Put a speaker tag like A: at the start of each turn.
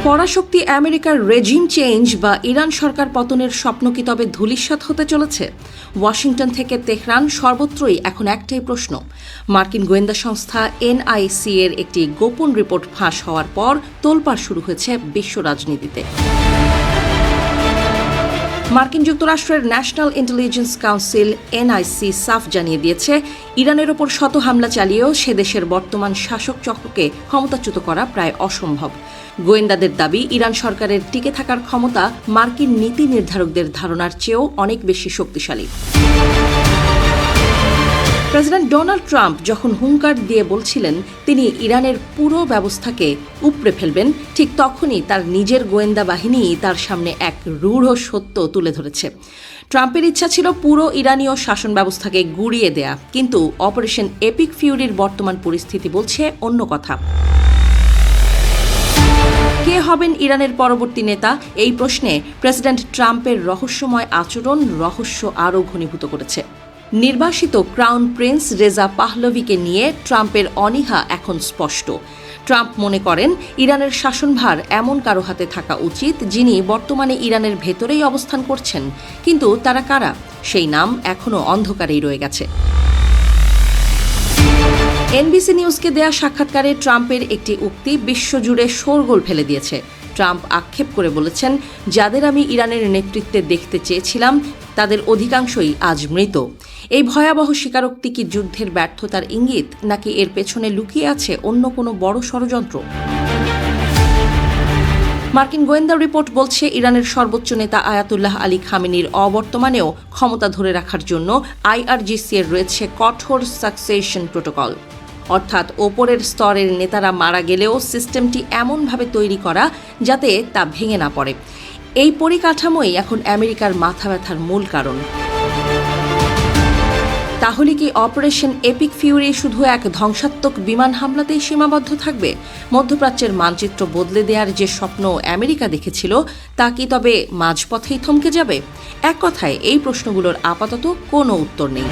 A: পরাশক্তি আমেরিকার regime change বা Iran সরকার পতনের স্বপ্ন কি তবে ধূলিসাৎ হতে চলেছে? ওয়াশিংটন থেকে তেহরান সর্বত্রই এখন একটাই প্রশ্ন। মার্কিন গোয়েন্দা সংস্থা এনআইসি এর একটি গোপন রিপোর্ট ফাঁস হওয়ার পর তোলপাড় শুরু হয়েছে বিশ্ব রাজনীতিতে। মার্কিন যুক্তরাষ্ট্রের ন্যাশনাল ইন্টেলিজেন্স কাউন্সিল এনআইসি সাফ জানিয়ে দিয়েছে, ইরানের ওপর শত হামলা চালিয়েও সে দেশের বর্তমান শাসক চক্রকে ক্ষমতাচ্যুত করা প্রায় অসম্ভব। গোয়েন্দাদের দাবি, ইরান সরকারের টিকে থাকার ক্ষমতা মার্কিন নীতি নির্ধারকদের ধারণার চেয়েও অনেক বেশি শক্তিশালী। প্রেসিডেন্ট ডোনাল্ড ট্রাম্প যখন হুঙ্কার দিয়ে বলছিলেন তিনি ইরানের পুরো ব্যবস্থাকে উপড়ে ফেলবেন, ঠিক তখনই তার নিজের গোয়েন্দা বাহিনী তার সামনে এক রূঢ় সত্য তুলে ধরেছে। ট্রাম্পের ইচ্ছা ছিল পুরো ইরানীয় শাসন ব্যবস্থাকে গুঁড়িয়ে দেয়া, কিন্তু অপারেশন এপিক ফিউরির বর্তমান পরিস্থিতি বলছে অন্য কথা। কে হবেন ইরানের পরবর্তী নেতা? এই প্রশ্নে প্রেসিডেন্ট ট্রাম্পের রহস্যময় আচরণ রহস্য আরও ঘনীভূত করেছে। নির্বাসিত ক্রাউন প্রিন্স রেজা পাহলভিকে নিয়ে ট্রাম্পের অনীহা এখন স্পষ্ট। ট্রাম্প মনে করেন ইরানের শাসনভার এমন কারো হাতে থাকা উচিত যিনি বর্তমানে ইরানের ভেতরেই অবস্থান করছেন, কিন্তু তারা কারা? সেই নাম এখনও অন্ধকারেই রয়ে গেছে। এনবিসি নিউজকে দেয়া সাক্ষাৎকারে ট্রাম্পের একটি উক্তি বিশ্বজুড়ে শোরগোল ফেলে দিয়েছে। ট্রাম্প আক্ষেপ করে বলেছেন, যাদের আমি ইরানের নেতৃত্বে দেখতে চেয়েছিলাম তাদের অধিকাংশই আজ মৃত। এই ভয়াবহ স্বীকারোক্তি কি যুদ্ধের ব্যর্থতার ইঙ্গিত, নাকি এর পেছনে লুকিয়ে আছে অন্য কোনো বড় ষড়যন্ত্র? মার্কিন গোয়েন্দা রিপোর্ট বলছে, ইরানের সর্বোচ্চ নেতা আয়াতুল্লাহ আলী খামেনির অবর্তমানেও ক্ষমতা ধরে রাখার জন্য আইআরজিসি এর রয়েছে কঠোর সাকসেশন প্রোটোকল। অর্থাৎ ওপরের স্তরের নেতারা মারা গেলেও সিস্টেমটি এমনভাবে তৈরি করা যাতে তা ভেঙে না পড়ে। এই পরিকাঠামোই এখন আমেরিকার মাথা ব্যথার মূল কারণ। তাহলে কি অপারেশন এপিক ফিউরি শুধু এক ধ্বংসাত্মক বিমান হামলাতেই সীমাবদ্ধ থাকবে? মধ্যপ্রাচ্যের মানচিত্র বদলে দেওয়ার যে স্বপ্ন আমেরিকা দেখেছিল তা কি তবে মাঝপথেই থমকে যাবে? এক কথায় এই প্রশ্নগুলোর আপাতত কোনো উত্তর নেই।